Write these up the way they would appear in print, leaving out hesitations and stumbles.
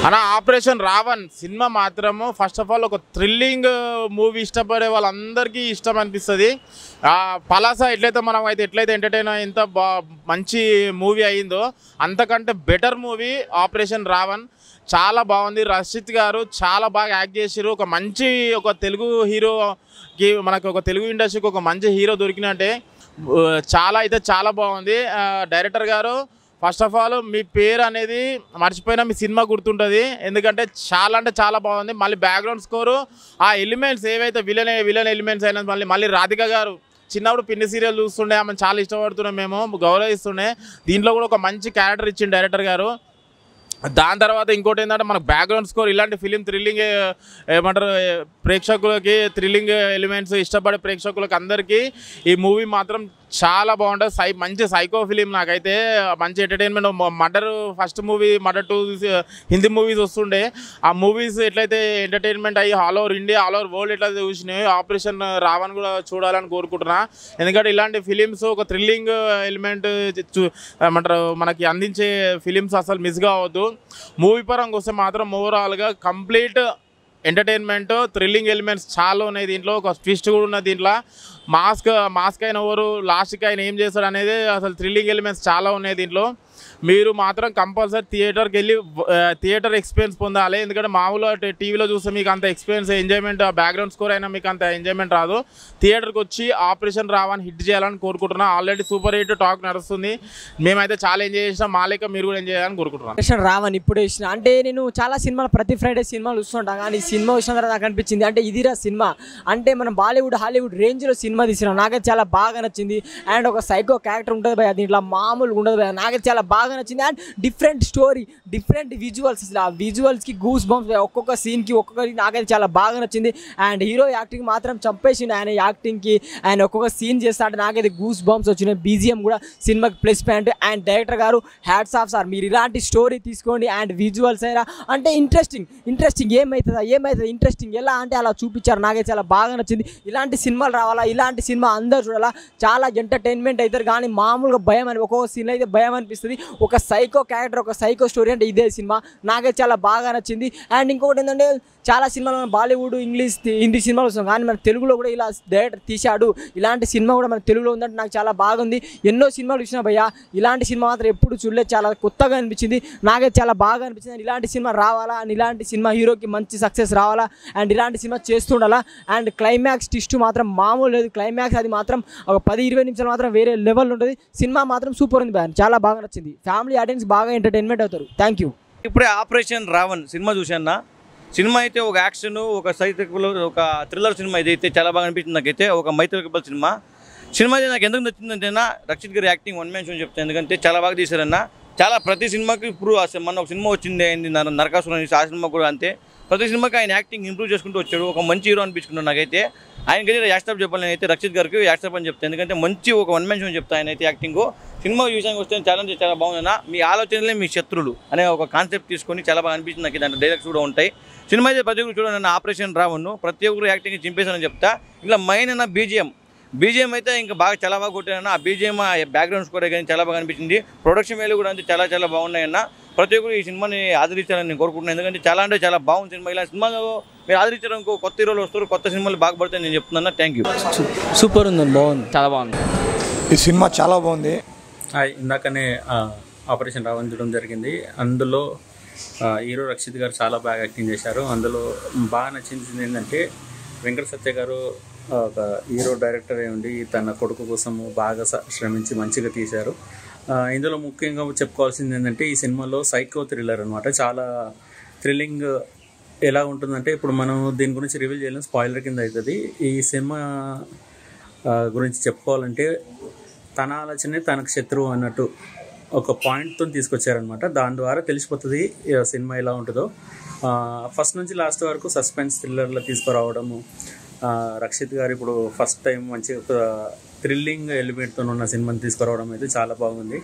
అలా operation Raavan cinema మాత్రము first of all ఒక థ్రిల్లింగ్ మూవీ ఇష్టపడే వాళ్ళందరికీ ఇష్టం అనిపిస్తుంది. పలాస ఎట్లయితే ఎంటర్టైన్ ఎంత మంచి మూవీ అయిందో అంతకంటే బెటర్ మూవీ ఆపరేషన్ రావణ్. చాలా బాగుంది. రషిత్ గారు చాలా బాగా యాక్ట్ చేశారు. ఒక తెలుగు హీరోకి మనకు ఒక తెలుగు ఇండస్ట్రీకి ఒక మంచి హీరో దొరికినట్టే. చాలా బాగుంది. డైరెక్టర్ గారు ఫస్ట్ ఆఫ్ ఆల్ మీ పేరు అనేది మర్చిపోయినా మీ సినిమా గుర్తుంటుంది. ఎందుకంటే చాలా బాగుంది. మళ్ళీ బ్యాక్గ్రౌండ్ స్కోరు ఆ ఎలిమెంట్స్ ఏవైతే విలన్ ఎలిమెంట్స్ అయినా మళ్ళీ రాధిక గారు చిన్నప్పుడు పిన్ని సీరియల్ చూస్తుండే, ఆమె చాలా ఇష్టపడుతున్నాం, మేము గౌరవిస్తుండే. దీంట్లో కూడా ఒక మంచి క్యారెక్టర్ ఇచ్చింది డైరెక్టర్ గారు. దాని తర్వాత ఇంకోటి ఏంటంటే మనకు బ్యాక్గ్రౌండ్ స్కోర్ ఇలాంటి ఫిలిం థ్రిల్లింగ్ ఏమంటారు ప్రేక్షకులకి థ్రిల్లింగ్ ఎలిమెంట్స్ ఇష్టపడే ప్రేక్షకులకి అందరికీ ఈ మూవీ మాత్రం చాలా బాగుంటుంది. మంచి సైకో ఫిలిం. నాకైతే మంచి entertainment. First movie murder 2 Hindi movies వస్తుండే. ఆ మూవీస్ ఎట్లయితే ఎంటర్టైన్మెంట్ అయ్యి all over India all over world ఎట్లయితే చూసినాయి, ఆపరేషన్ రావణ్ కూడా చూడాలని కోరుకుంటున్నా. ఎందుకంటే ఇలాంటి ఫిలిమ్స్ ఒక థ్రిల్లింగ్ ఎలిమెంట్ ఏమంటారు మనకి అందించే ఫిలిమ్స్ అసలు మిస్ కావద్దు. మూవీ పరంగా వస్తే మాత్రం ఓవరాల్గా కంప్లీట్ ఎంటర్టైన్మెంట్ థ్రిల్లింగ్ ఎలిమెంట్స్ చాలా ఉన్నాయి. దీంట్లో ఒక ట్విస్ట్ కూడా ఉన్నది. దీంట్లో మాస్క్ అయిన ఎవరు లాస్ట్కి ఆయన ఏం చేస్తాడు అనేది అసలు థ్రిల్లింగ్ ఎలిమెంట్స్ చాలా ఉన్నాయి దీంట్లో. మీరు మాత్రం కంపల్సరీ థియేటర్కి వెళ్ళి థియేటర్ ఎక్స్పీరియన్స్ పొందాలి. ఎందుకంటే మామూలుగా టీవీలో చూస్తే మీకు అంత ఎక్స్పీరియన్స్ ఎంజాయ్మెంట్ బ్యాక్గ్రౌండ్ స్కోర్ అయినా మీకు అంత ఎంజాయ్మెంట్ రాదు. థియేటర్కి వచ్చి ఆపరేషన్ రావణ్ హిట్ చేయాలని కోరుకుంటున్నాను. ఆల్రెడీ సూపర్ హిట్ టాక్ నడుస్తుంది. మేమైతే చాలా ఎంజాయ్ చేసినాం. మా లెక్క మీరు కూడా ఎంజాయ్ చేయాలని కోరుకుంటున్నాను. ఆపరేషన్ రావణ్ ఇప్పుడు ఇచ్చిన అంటే నేను చాలా సినిమాలు ప్రతి ఫ్రైడే సినిమాలు చూస్తుంటాను. కానీ ఈ సినిమా వచ్చిన తర్వాత నాకు అనిపించింది అంటే ఇదిరా సినిమా అంటే మనం బాలీవుడ్ హాలీవుడ్ రేంజ్లో సినిమా తీసినాం. నాకైతే చాలా బాగా నచ్చింది. అండ్ ఒక సైకో క్యారెక్టర్ ఉంటుంది భయ, దీంట్లో మామూలుగా ఉండదు భయ. నాకైతే చాలా బాగా నచ్చింది. And different story, different visuals, ఆ విజువల్స్కి గూస్ బంప్స్, ఒక్కొక్క సీన్కి ఒక్కొక్కరికి నాకైతే చాలా బాగా నచ్చింది. అండ్ హీరో యాక్టింగ్ మాత్రం చంపేసింది. ఆయన యాక్టింగ్కి ఆయన ఒక్కొక్క సీన్ చేస్తా అంటే నాకైతే గూస్ బంప్స్ వచ్చినాయి. బీజిఎం కూడా సినిమాకి ప్లస్ పాయింట్. అండ్ డైరెక్టర్ గారు హ్యాట్స్ ఆఫ్ సార్, మీరు ఇలాంటి స్టోరీ తీసుకోండి. అండ్ విజువల్స్ అయినా అంటే ఇంట్రెస్టింగ్ ఏమవుతుందా ఇంట్రెస్టింగ్ ఎలా అంటే అలా చూపించారు. నాకైతే చాలా బాగా నచ్చింది. ఇలాంటి సినిమాలు రావాలా, ఇలాంటి సినిమా అందరూ చూడాలా. చాలా ఎంటర్టైన్మెంట్ అవుతారు. కానీ మామూలుగా భయం అని ఒక్కొక్క సీన్ అయితే భయం అనిపిస్తుంది. ఒక సైకో క్యారెక్టర్, ఒక సైకో స్టోరీ అంటే ఇదే సినిమా. నాకైతే చాలా బాగా నచ్చింది. అండ్ ఇంకొకటి ఏంటంటే చాలా సినిమాలు మన బాలీవుడ్ ఇంగ్లీష్ హిందీ సినిమాలు వస్తాం, కానీ మన తెలుగులో కూడా ఇలా డైరెక్టర్ తీశాడు. ఇలాంటి సినిమా కూడా మన తెలుగులో ఉందంటే నాకు చాలా బాగుంది. ఎన్నో సినిమాలు చూసినా భయ్యా, ఇలాంటి సినిమా మాత్రం ఎప్పుడు చూడలేదు. చాలా కొత్తగా అనిపించింది. నాకైతే చాలా బాగా అనిపించింది. అండ్ ఇలాంటి సినిమా రావాలా, అండ్ ఇలాంటి సినిమా హీరోకి మంచి సక్సెస్ రావాలా, అండ్ ఇలాంటి సినిమా చేస్తుండాలా. అండ్ క్లైమాక్స్ ట్విస్ట్ మాత్రం మామూలు లేదు. క్లైమాక్స్ అది మాత్రం ఒక 10-20 నిమిషాలు మాత్రం వేరే లెవెల్ ఉంటుంది. సినిమా మాత్రం సూపర్ ఉంది భయ్యా, చాలా బాగా నచ్చింది. ఫ్యామిలీ ఆడియన్స్ బాగా ఎంటర్టైన్మెంట్ అవుతారు. Thank you. ఇప్పుడే ఆపరేషన్ రావణ్ సినిమా చూశాను. సినిమా అయితే ఒక యాక్షన్, ఒక సైకిల్, ఒక థ్రిల్లర్ సినిమా ఇదైతే చాలా బాగా అనిపించింది. నాకైతే ఒక మైథలాజికల్ సినిమా అయితే నాకు ఎందుకు నచ్చిందంటే రక్షిత్ గారి యాక్టింగ్ వన్ మ్యాన్ షో చెప్తాను. ఎందుకంటే చాలా బాగా తీశారన్న. చాలా ప్రతి సినిమాకి ఇప్పుడు మన ఒక సినిమా వచ్చింది అయింది నరకాసురం, ఆ సినిమా కూడా అంతే. ప్రతి సినిమాకి ఆయన యాక్టింగ్ ఇంప్రూవ్ చేసుకుంటూ వచ్చాడు. ఒక మంచి హీరో అనిపించుకున్నాడు. నాకైతే ఆయనకైతే యాక్స్టాప్ చెప్పాలి. నేనైతే రక్షిత్ గారికి యాక్స్టాప్ అని చెప్తాను. ఎందుకంటే మంచి ఒక వన్ మ్యాన్ షో చెప్తాను. ఆయన అయితే యాక్టింగ్ సినిమా విషయానికి వస్తే చాలా బాగుందన్న. మీ ఆలోచనలే మీ శత్రులు అనే ఒక కాన్సెప్ట్ తీసుకొని చాలా బాగా అనిపించింది నాకు. దాంట్లో డైలాగ్స్ కూడా ఉంటాయి. సినిమా అయితే ప్రతి ఒక్కరు చూడండి. ఆపరేషన్ రావణ్ ప్రతి ఒక్కరు యాక్టింగ్ చింపేశానని చెప్తా. ఇలా మెయిన్ అన్న బీజిఎం అయితే ఇంకా చాలా బాగా కొట్టానన్న. ఆ బీజిఎం బ్యాక్గ్రౌండ్ స్కోర్ కానీ చాలా బాగా అనిపించింది. ప్రొడక్షన్ వాల్యూ కూడా అంతే చాలా బాగున్నాయన్న. ప్రతి ఒక్కరు ఈ సినిమాని ఆదరించాలని నేను కోరుకుంటున్నాను. ఎందుకంటే చాలా బాగుంది సినిమా. ఇలా సినిమాలో మీరు ఆదరించడం ఇంకో కొత్త హీరోలు వస్తారు, కొత్త సినిమాలు బాగుపడతాయని నేను చెప్తున్నాను. Thank you. సూపర్ ఉందండి, బాగుంది, చాలా బాగుంది. ఈ సినిమా చాలా బాగుంది. ఇందాకనే ఆపరేషన్ రావణ్ చూడడం జరిగింది. అందులో హీరో రక్షిత్ గారు చాలా బాగా యాక్టింగ్ చేశారు. అందులో బాగా నచ్చింది ఏంటంటే వెంకట సత్య గారు ఒక హీరో డైరెక్టర్ అయి ఉండి తన కొడుకు కోసము బాగా శ్రమించి మంచిగా తీశారు. ఇందులో ముఖ్యంగా చెప్పుకోవాల్సింది ఏంటంటే ఈ సినిమాలో సైకో థ్రిల్లర్ అనమాట. చాలా థ్రిల్లింగ్ ఎలా ఉంటుందంటే ఇప్పుడు మనం దీని గురించి రివీల్ చేయలేం, స్పాయిలర్ కింద అవుతుంది. ఈ సినిమా గురించి చెప్పుకోవాలంటే తన ఆలోచనే తనకు శత్రువు అన్నట్టు ఒక పాయింట్తో తీసుకొచ్చారనమాట. దాని ద్వారా తెలిసిపోతుంది సినిమా ఎలా ఉంటుందో. ఫస్ట్ నుంచి లాస్ట్ వరకు సస్పెన్స్ థ్రిల్లర్లో తీసుకురావడము. రక్షిత్ గారు ఇప్పుడు ఫస్ట్ టైం మంచిగా థ్రిల్లింగ్ ఎలిమెంట్తో ఉన్న సినిమాని తీసుకురావడం అయితే చాలా బాగుంది.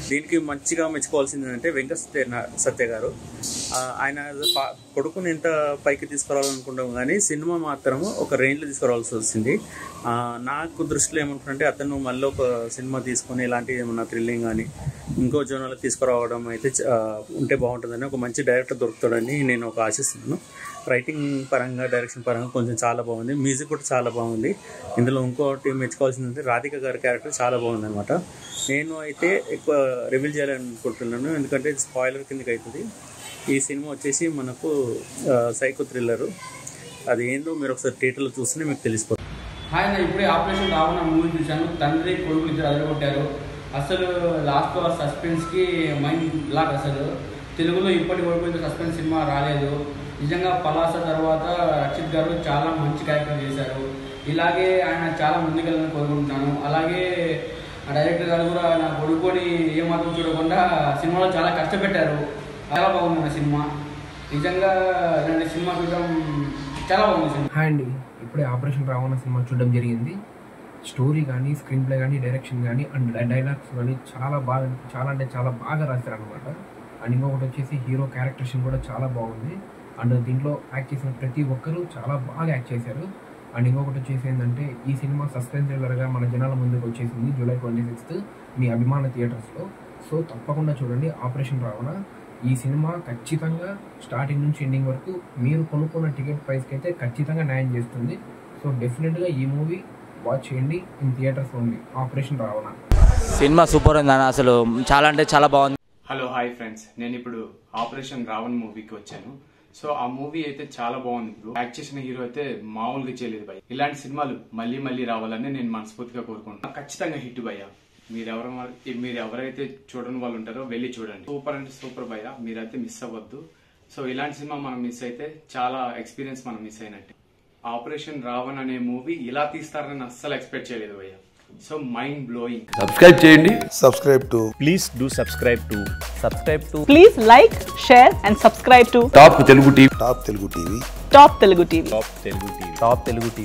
దీనికి మంచిగా మెచ్చుకోవాల్సింది ఏంటంటే వెంకట సత్య గారు ఆయన కొడుకుని ఎంత పైకి తీసుకురావాలనుకుంటాం కానీ సినిమా మాత్రము ఒక రేంజ్లో తీసుకురావాల్సి వచ్చింది. నాకు దృష్టిలో ఏమంటుంటే అతను మళ్ళీ ఒక సినిమా తీసుకొని ఇలాంటి ఏమన్నా థ్రిల్లింగ్ కానీ ఇంకో జోనర్లో తీసుకురావడం అయితే ఉంటే బాగుంటుందని, ఒక మంచి డైరెక్టర్ దొరుకుతాడని నేను ఒక ఆశిస్తున్నాను. రైటింగ్ పరంగా డైరెక్షన్ పరంగా కొంచెం చాలా బాగుంది, మ్యూజిక్ కూడా చాలా బాగుంది. ఇందులో ఇంకోటి మెచ్చుకోవాల్సిందంటే రాధిక గారి క్యారెక్టర్ చాలా బాగుంది అనమాట. నేను అయితే ఎక్కువ రివీల్ చేయాలనుకుంటున్నాను ఎందుకంటే స్పాయిలర్ కిందకి అవుతుంది. ఈ సినిమా వచ్చేసి మనకు సైకో థ్రిల్లరు. అది ఏందో మీరు ఒకసారి థియేటర్లో చూస్తేనే మీకు తెలిసిపోతుంది. హాయ్, నేను ఇప్పుడే ఆపరేషన్ రావణ మూవీ చూశాను. తండ్రి కొడుకు ఇద్దరు అదరగొట్టారు. అసలు లాస్ట్లో సస్పెన్స్కి మైండ్ బ్లాక్. అసలు తెలుగులో ఇప్పటి వరకు ఇంత సస్పెన్స్ సినిమా రాలేదు. నిజంగా పలాస తర్వాత రక్షిత్ గారు చాలా మంచి క్యారెక్టర్ చేశారు. ఇలాగే ఆయన చాలా ముందుకెళ్ళాలని కోరుకుంటున్నాను. అలాగే డైరెక్టర్ గారు కూడా నా కొడుకుని ఏమాత్రం చూడకుండా సినిమాలో చాలా కష్టపెట్టారు. చాలా బాగుంది నా సినిమా. నిజంగా ఇలాంటి సినిమా చూడడం చాలా బాగుంది సినిమా. హాయ్ అండి, ఇప్పుడే ఆపరేషన్ రావణ సినిమా చూడడం జరిగింది. స్టోరీ కానీ, స్క్రీన్ ప్లే కానీ, డైరెక్షన్ కానీ అండ్ డైలాగ్స్ కానీ చాలా అంటే చాలా బాగా రాశారు అనమాట. అండ్ ఇంకొకటి వచ్చేసి హీరో క్యారెక్టరేషన్ కూడా చాలా బాగుంది. అండ్ దీంట్లో యాక్ట్ చేసిన ప్రతి ఒక్కరూ చాలా బాగా యాక్ట్ చేశారు. అండ్ ఇంకొకటి వచ్చేసి ఏంటంటే ఈ సినిమా సస్పెన్స్ థ్రిల్లర్గా మన జనాల ముందుకు వచ్చేసింది జూలై 26 మీ అభిమాన థియేటర్స్లో. సో తప్పకుండా చూడండి ఆపరేషన్ రావణ. ఈ సినిమా ఖచ్చితంగా స్టార్టింగ్ నుంచి ఎండింగ్ వరకు మీరు కొనుక్కున్న టికెట్ ప్రైస్కి అయితే ఖచ్చితంగా న్యాయం చేస్తుంది. సో డెఫినెట్గా ఈ మూవీ వాచ్ చేయండి in theatres only. Operation Ravana cinema super ఉంది అన్న, అసలు చాలా అంటే చాలా బాగుంది. హలో హాయ్ ఫ్రెండ్స్, నేను ఇప్పుడు ఆపరేషన్ రావణ్ మూవీకి వచ్చాను. సో ఆ మూవీ అయితే చాలా బాగుంది. యాక్ట్ చేసిన హీరో అయితే మామూలుగా చేయలేదు భయ్య. ఇలాంటి సినిమాలు మళ్ళీ మళ్ళీ రావాలని నేను మనస్ఫూర్తిగా కోరుకుంటున్నాను. ఖచ్చితంగా హిట్ భయ్య. మీరు ఎవరైతే చూడని వాళ్ళు ఉంటారో వెళ్ళి చూడండి. సూపర్ అంటే సూపర్ భయ్య, మీరైతే మిస్ అవ్వద్దు. సో ఇలాంటి సినిమా మనం మిస్ అయితే చాలా ఎక్స్పీరియన్స్ మనం మిస్ అయినట్టే. ఆపరేషన్ రావణ్ అనే మూవీ ఇలా తీస్తారని అస్సలు ఎక్స్పెక్ట్ చేయలేదు భయ్య. So mind blowing. సబ్స్క్రైబ్ చేయండి. Subscribe to please do subscribe to please like, share and subscribe to top Telugu TV. Top Telugu TV. Top Telugu TV. Top Telugu TV.